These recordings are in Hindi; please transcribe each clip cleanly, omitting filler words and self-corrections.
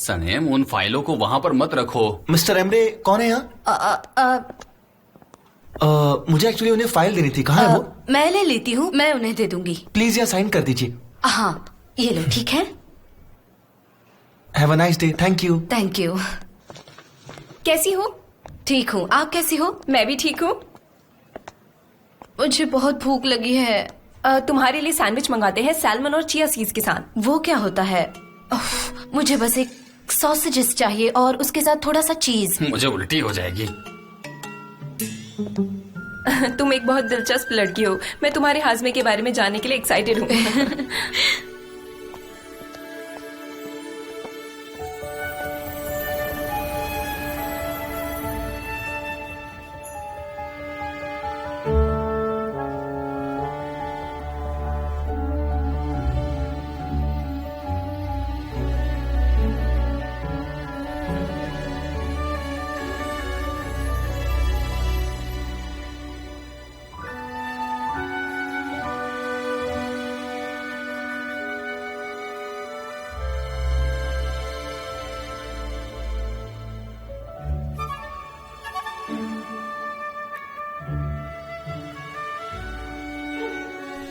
सनेम, उन फाइलों को वहां पर मत रखो। मिस्टर एमरे कौन है यहाँ? मुझे एक्चुअली उन्हें फाइल देनी थी। कहाँ है वो? मैं ले लेती हूँ, मैं उन्हें दे दूंगी। प्लीज यहाँ साइन कर दीजिए। हाँ, ये लो। ठीक है, have a nice day. Thank you. Thank you. कैसी हो? ठीक हूँ, आप कैसी हो? मैं भी ठीक हूँ। मुझे बहुत भूख लगी है। तुम्हारे लिए सैंडविच मंगाते हैं, सैल्मन और चिया सीड्स के साथ। वो क्या होता है? मुझे बस एक सॉसेजेस चाहिए और उसके साथ थोड़ा सा चीज। मुझे उल्टी हो जाएगी। तुम एक बहुत दिलचस्प लड़की हो। मैं तुम्हारे हाजमे के बारे में जानने के लिए एक्साइटेड हूँ।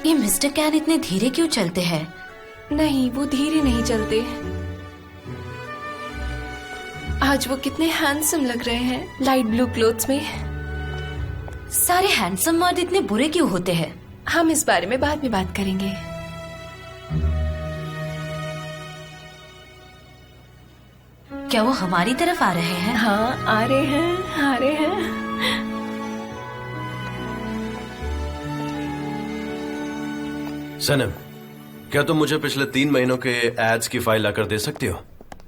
ये मिस्टर कैन इतने धीरे क्यों चलते हैं? नहीं, वो धीरे नहीं चलते। आज वो कितने हैंडसम लग रहे हैं लाइट ब्लू क्लोथ्स में। सारे हैंडसम मर्द इतने बुरे क्यों होते हैं? हम इस बारे में बाद में बात करेंगे। क्या वो हमारी तरफ आ रहे हैं? हाँ, आ रहे हैं, आ रहे हैं। सनम, क्या तुम मुझे पिछले 3 महीनों के एड्स की फाइल लाकर दे सकती हो?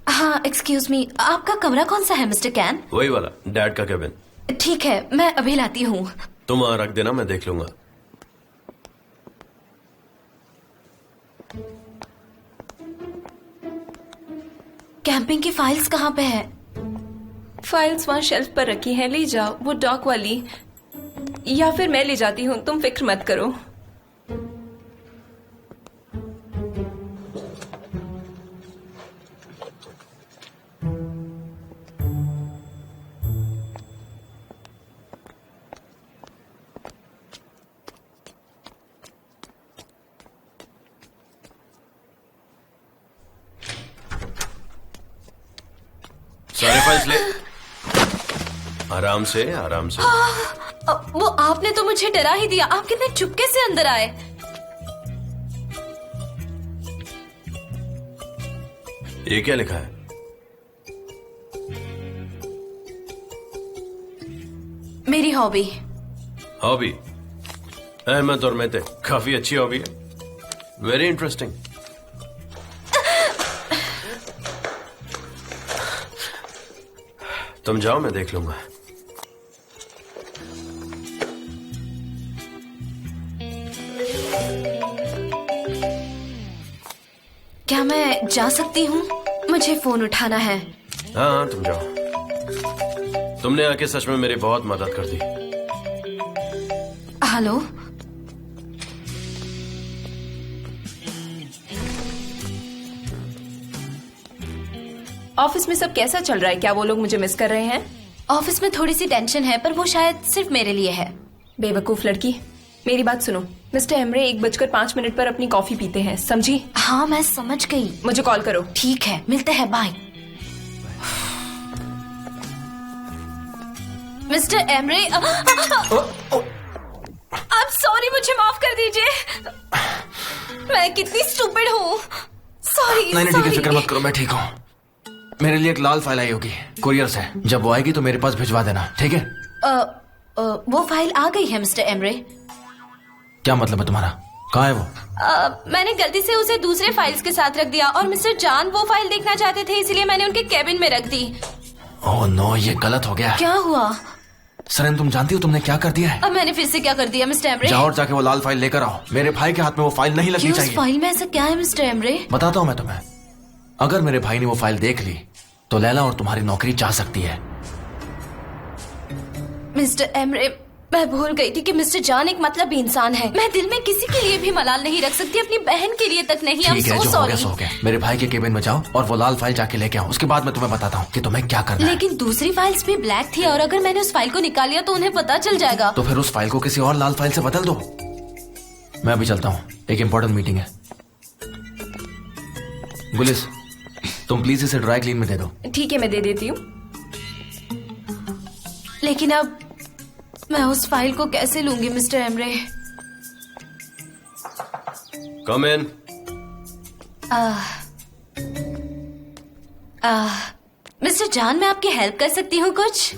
हाँ, एक्सक्यूज मी, आपका कमरा कौन सा है मिस्टर कैन? वही वाला, डैड का केबिन। ठीक है, मैं अभी लाती हूँ। तुम वहां रख देना, मैं देख लूंगा। कैंपिंग की फाइल्स कहाँ पे है? फाइल्स वहाँ शेल्फ पर रखी हैं, ले जाओ। वो डॉक वाली, या फिर मैं ले जाती हूँ, तुम फिक्र मत करो। सारे फाइल्स ले। आराम से, आराम से। वो आपने तो मुझे डरा ही दिया। आप कितने चुपके से अंदर आए। ये क्या लिखा है? मेरी हॉबी। हॉबी? अहमद और मेहते, काफी अच्छी हॉबी है। Very interesting. तुम जाओ, मैं देख लूंगा। क्या मैं जा सकती हूँ? मुझे फोन उठाना है। हाँ, तुम जाओ। तुमने आके सच में मेरी बहुत मदद कर दी। हेलो, ऑफिस में सब कैसा चल रहा है? क्या वो लोग मुझे मिस कर रहे हैं? ऑफिस में थोड़ी सी टेंशन है, पर वो शायद सिर्फ मेरे लिए है। बेवकूफ लड़की, मेरी बात सुनो। मिस्टर एमरे 1:05 पर अपनी कॉफी पीते हैं, समझी? हाँ, मैं समझ गई। मुझे कॉल करो। ठीक है, मिलते हैं, बाय। मिस्टर एमरे, अब सॉरी, मुझे माफ कर दीजिए। मैं कितनी स्टूपिड हूँ। सॉरी। नहीं, ठीक है, फिक्र मत करो, मैं ठीक हूँ। मेरे लिए एक लाल फाइल आई होगी कुरियर से। जब वो आएगी तो मेरे पास भिजवा देना, ठीक है? वो फाइल आ गई है मिस्टर एमरे। क्या मतलब है तुम्हारा? कहाँ है वो? मैंने गलती से उसे दूसरे फाइल्स के साथ रख दिया और मिस्टर जान वो फाइल देखना चाहते थे, इसलिए मैंने उनके केबिन में रख दी। ओह नो, ये गलत हो गया। क्या हुआ? सरेन, तुम जानती हो तुमने क्या कर दिया है? अब मैंने फिर से क्या कर दिया मिस्टर एमरे? जाओ और जाके वो लाल फाइल लेकर आओ। मेरे भाई के हाथ में वो फाइल नहीं लगनी क्यों? चाहिए। उस फाइल में ऐसा क्या है मिस्टर एमरे? बताता हूँ मैं तुम्हें। अगर मेरे भाई ने वो फाइल देख ली तो लैला और तुम्हारी नौकरी जा सकती है। मिस्टर एमरे, मैं भूल गई थी कि मिस्टर जॉन एक मतलब इंसान है। मैं दिल में किसी के लिए भी मलाल नहीं रख सकती, अपनी बहन के लिए तक नहीं। ठीक है, I'm so जो हो गया sorry। सो हो गया। मेरे भाई के केबिन में जाओ और वो लाल फाइल जाके लेके आओ। उसके बाद मैं तुम्हें बताता हूँ कि तुम्हें क्या करना है। लेकिन दूसरी फाइल्स भी ब्लैक थी और अगर मैंने उस फाइल को निकाल लिया तो उन्हें पता चल जाएगा। तो फिर उस फाइल को किसी और लाल फाइल से बदल दो। मैं अभी चलता हूँ, एक इम्पोर्टेंट मीटिंग है। गुलिस, तुम प्लीज इसे ड्राई क्लीन में दे दो। ठीक है, मैं दे देती हूँ। लेकिन अब मैं उस फाइल को कैसे लूंगी मिस्टर एमरे? कम इन। मिस्टर जॉन, मैं आपकी हेल्प कर सकती हूँ कुछ?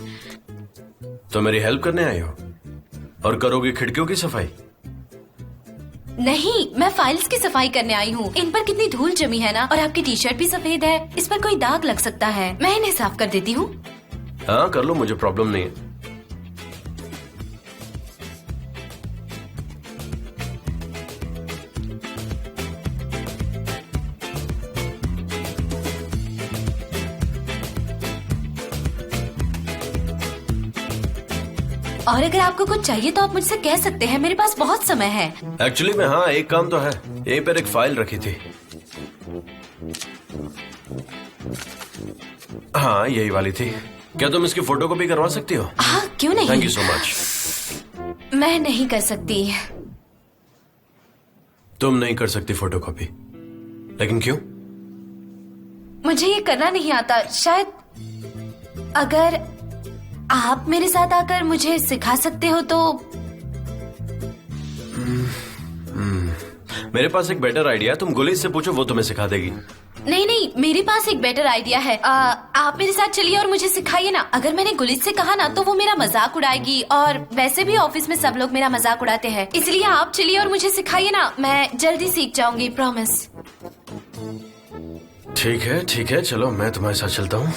तो मेरी हेल्प करने आई हो और करोगी खिड़कियों की सफाई? नहीं, मैं फाइल्स की सफाई करने आई हूँ। इन पर कितनी धूल जमी है ना, और आपकी टी शर्ट भी सफेद है, इस पर कोई दाग लग सकता है। मैं इन्हें साफ कर देती हूँ। हाँ कर लो, मुझे प्रॉब्लम नहीं है। और अगर आपको कुछ चाहिए तो आप मुझसे कह सकते हैं, मेरे पास बहुत समय है। एक्चुअली में हाँ, एक काम तो है। यहीं पर एक फाइल रखी थी। हाँ, यही वाली थी। क्या तुम इसकी फोटो कॉपी करवा सकती हो? हाँ, क्यों नहीं। Thank you so much. मैं नहीं कर सकती। तुम नहीं कर सकती फोटो कॉपी, लेकिन क्यों? मुझे ये करना नहीं आता। शायद अगर आप मेरे साथ आकर मुझे सिखा सकते हो तो। मेरे पास एक बेटर आइडिया है, तुम गुलिस से पूछो, वो तुम्हें सिखा देगी। नहीं नहीं, मेरे पास एक बेटर आइडिया है। आप मेरे साथ चलिए और मुझे सिखाइए ना। अगर मैंने गुलिस से कहा ना तो वो मेरा मजाक उड़ाएगी, और वैसे भी ऑफिस में सब लोग मेरा मजाक उड़ाते हैं। इसलिए आप चलिए और मुझे सिखाइए ना, मैं जल्दी सीख जाऊंगी, प्रॉमिस। ठीक है, चलो मैं तुम्हारे साथ चलता हूँ।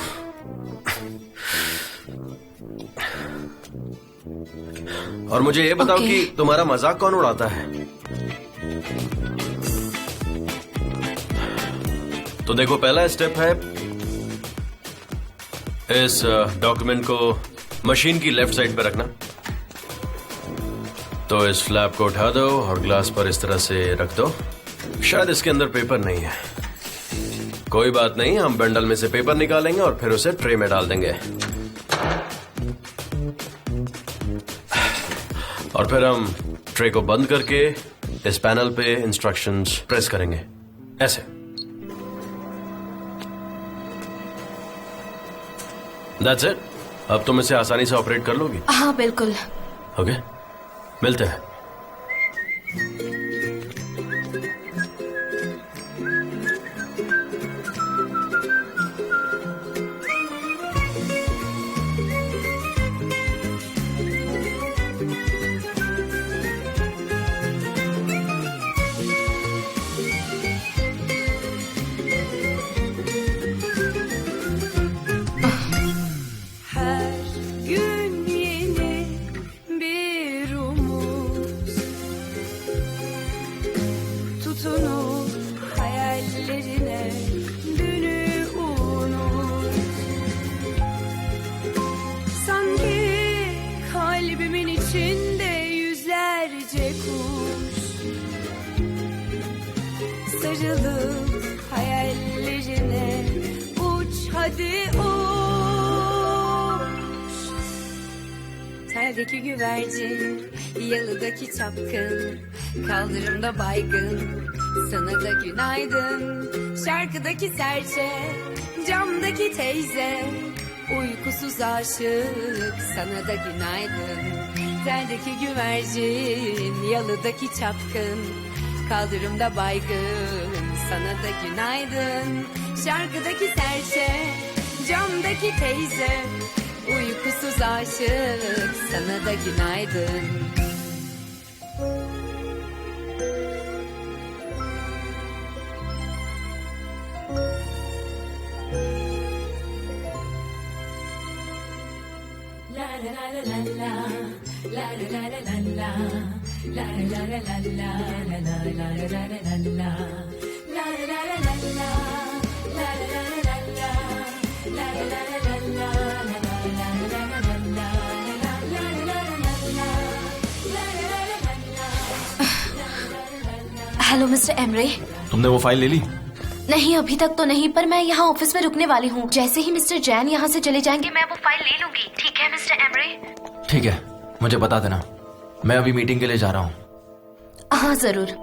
और मुझे ये बताओ Okay. कि तुम्हारा मजाक कौन उड़ाता है? तो देखो, पहला स्टेप है इस डॉक्यूमेंट को मशीन की लेफ्ट साइड पर रखना। तो इस फ्लैप को उठा दो और ग्लास पर इस तरह से रख दो। शायद इसके अंदर पेपर नहीं है, कोई बात नहीं, हम बंडल में से पेपर निकालेंगे और फिर उसे ट्रे में डाल देंगे। और फिर हम ट्रे को बंद करके इस पैनल पे इंस्ट्रक्शंस प्रेस करेंगे, ऐसे। That's it। अब तुम इसे आसानी से ऑपरेट कर लोगी। हाँ बिल्कुल। ओके, मिलते हैं। Her gün yeni bir umut, tutunur hayallerine, dünü unut. Sanki kalbimin içinde yüzlerce kuş, sarılıp hayallerine uç hadi uç. Teldeki güvercin, yalıdaki çapkın, kaldırımda baygın, sana da günaydın. Şarkıdaki serçe, camdaki teyze, uykusuz aşık, sana da günaydın. Teldeki güvercin, yalıdaki çapkın, kaldırımda baygın, sana da günaydın. Şarkıdaki serçe, camdaki teyze, uykusuz aşık, sana da günaydın. La la la la la la, la la la la la la, la la la la la la, la la la la la la la, la la la la la la, la la la la la la, la la la la la la, la la la la la la, la la la la la la. Hello mister Emre. तुमने वो फाइल ले ली? नहीं, अभी तक तो नहीं, पर मैं यहाँ ऑफिस में रुकने वाली हूँ। जैसे ही मिस्टर जैन यहाँ से चले जाएंगे मैं वो फाइल ले लूंगी। ठीक है मिस्टर एमरे? ठीक है, मुझे बता देना। मैं अभी मीटिंग के लिए जा रहा हूँ। हाँ जरूर।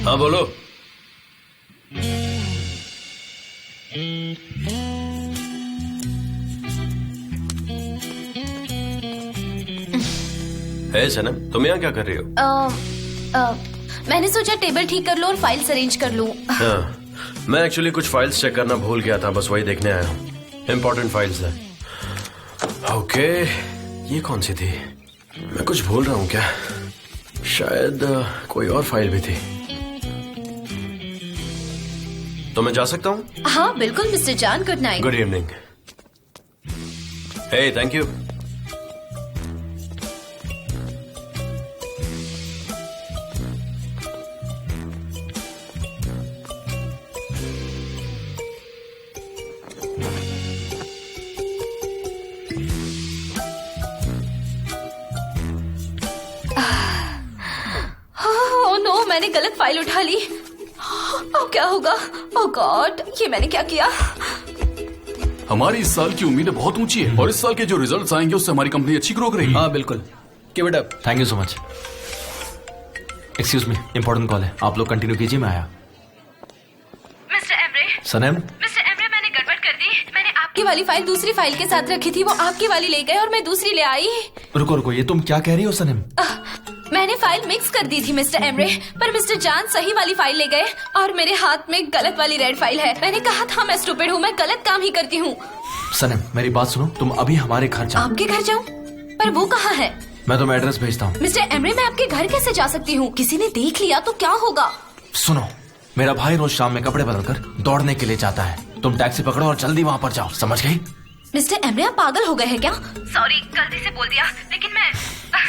हाँ बोलो। है सनम, तुम यहाँ क्या कर रही हो? मैंने सोचा टेबल ठीक कर लो और फाइल्स अरेंज कर लूं। हाँ, मैं एक्चुअली कुछ फाइल्स चेक करना भूल गया था, बस वही देखने आया हूँ। इम्पोर्टेंट फाइल्स है। ओके, ये कौन सी थी? मैं कुछ भूल रहा हूँ क्या? शायद कोई और फाइल भी थी। तो मैं जा सकता हूँ? हाँ बिल्कुल mister John, good night. Good evening. Hey, thank you. Oh no, मैंने गलत फाइल उठा ली। अब क्या होगा? ओह गॉड, ये मैंने क्या किया? हमारी इस साल की उम्मीदें बहुत ऊंची है और इस साल के जो रिजल्ट्स आएंगे उससे हमारी कंपनी अच्छी ग्रो करेगी। हाँ बिल्कुल, keep it up. Thank you so much. Excuse me, important call है, आप लोग कंटिन्यू कीजिए, मैं आया। Mister Emre. सनम, मिस्टर एमरे, मैंने गड़बड़ कर दी। मैंने आपकी वाली फाइल दूसरी फाइल के साथ रखी थी, वो आपकी वाली ले गए और मैं दूसरी ले आई। रुको रुको, ये तुम क्या कह रही हो सनम? मैंने फाइल मिक्स कर दी थी मिस्टर एमरे, पर मिस्टर जान सही वाली फाइल ले गए और मेरे हाथ में गलत वाली रेड फाइल है। मैंने कहा था मैं स्टूपिड हूँ, मैं गलत काम ही करती हूँ। सनम मेरी बात सुनो, तुम अभी हमारे घर जाओ। आपके घर जाऊँ? पर वो कहाँ है? मैं तुम्हें एड्रेस भेजता हूँ। मिस्टर एमरे, मैं आपके घर कैसे जा सकती हूँ? किसी ने देख लिया तो क्या होगा? सुनो, मेरा भाई रोज शाम में कपड़े बदलकर दौड़ने के लिए जाता है। तुम टैक्सी पकड़ो और जल्दी वहाँ पर जाओ, समझ गई? मिस्टर एमरे, आप पागल हो गए हैं क्या? सॉरी, गलती से बोल दिया, लेकिन मैं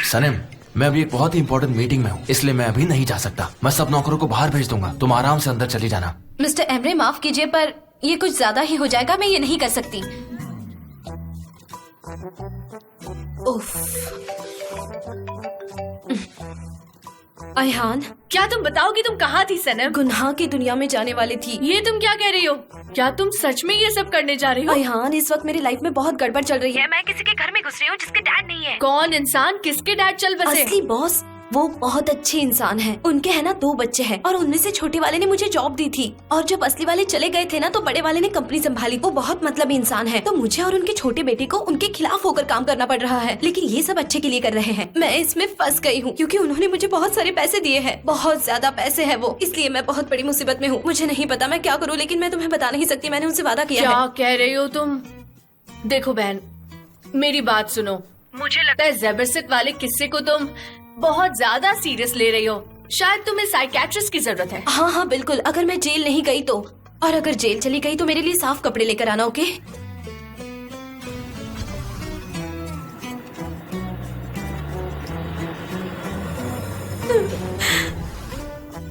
सनम, मैं अभी एक बहुत ही इंपॉर्टेंट मीटिंग में हूँ, इसलिए मैं अभी नहीं जा सकता। मैं सब नौकरों को बाहर भेज दूंगा, तुम आराम से अंदर चली जाना। मिस्टर एमरे, माफ कीजिए पर ये कुछ ज्यादा ही हो जाएगा, मैं ये नहीं कर सकती। उफ। अयहान, क्या तुम बताओगी तुम कहाँ थी सनम? गुनाह की दुनिया में जाने वाली थी। ये तुम क्या कह रही हो? क्या तुम सच में ये सब करने जा रही हो? अयहान, इस वक्त मेरी लाइफ में बहुत गड़बड़ चल रही है। मैं किसी के घर में घुस रही हूँ जिसके डैड नहीं है। कौन इंसान किसके डैड चल बसे? असली बॉस वो बहुत अच्छे इंसान हैं। उनके है ना 2 बच्चे हैं और उनमें से छोटे वाले ने मुझे जॉब दी थी और जब असली वाले चले गए थे ना तो बड़े वाले ने कंपनी संभाली। वो बहुत मतलबी इंसान है, तो मुझे और उनके छोटे बेटे को उनके खिलाफ होकर काम करना पड़ रहा है, लेकिन ये सब अच्छे के लिए कर रहे हैं। मैं इसमें फंस गई हूँ क्योंकि उन्होंने मुझे बहुत सारे पैसे दिए हैं, बहुत ज्यादा पैसे है वो, इसलिए मैं बहुत बड़ी मुसीबत में हूँ। मुझे नहीं पता मैं क्या करूँ, लेकिन मैं तुम्हें बता नहीं सकती, मैंने उनसे वादा किया है। क्या कह रही हो तुम? देखो बहन, मेरी बात सुनो। मुझे लगता है जबरदस्त वाले किस्से को तुम बहुत ज्यादा सीरियस ले रही हो। शायद तुम्हें साइकियाट्रिस्ट की जरूरत है। हाँ हाँ बिल्कुल, अगर मैं जेल नहीं गई तो, और अगर जेल चली गई तो मेरे लिए साफ कपड़े लेकर आना, ओके?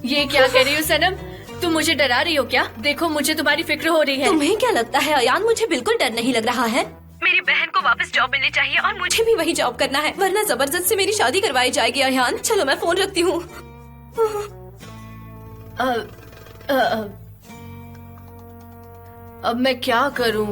ये क्या कह रही हो सनम? तुम मुझे डरा रही हो क्या? देखो मुझे तुम्हारी फिक्र हो रही है। तुम्हें क्या लगता है अयान, मुझे बिल्कुल डर नहीं लग रहा है। मेरी बहन को वापस जॉब मिलनी चाहिए और मुझे भी वही जॉब करना है, वरना जबरदस्त से मेरी शादी करवाई जाएगी। अयान चलो, मैं फोन रखती हूँ। अब मैं क्या करूँ?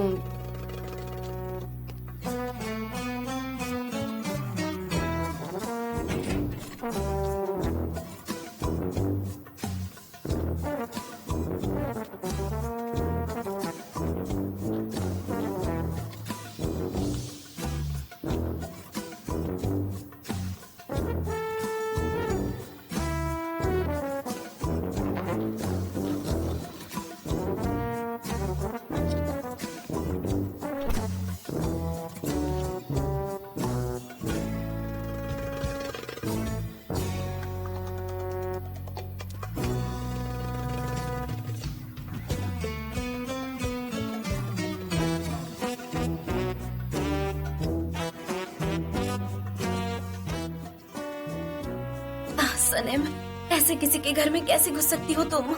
सनम, ऐसे किसी के घर में कैसे घुस सकती हो तुम?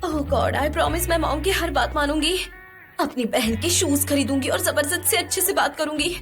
ओह गॉड, आई प्रॉमिस मैं मॉम की हर बात मानूंगी। अपनी बहन के शूज खरीदूंगी और जबरदस्त से अच्छे से बात करूंगी।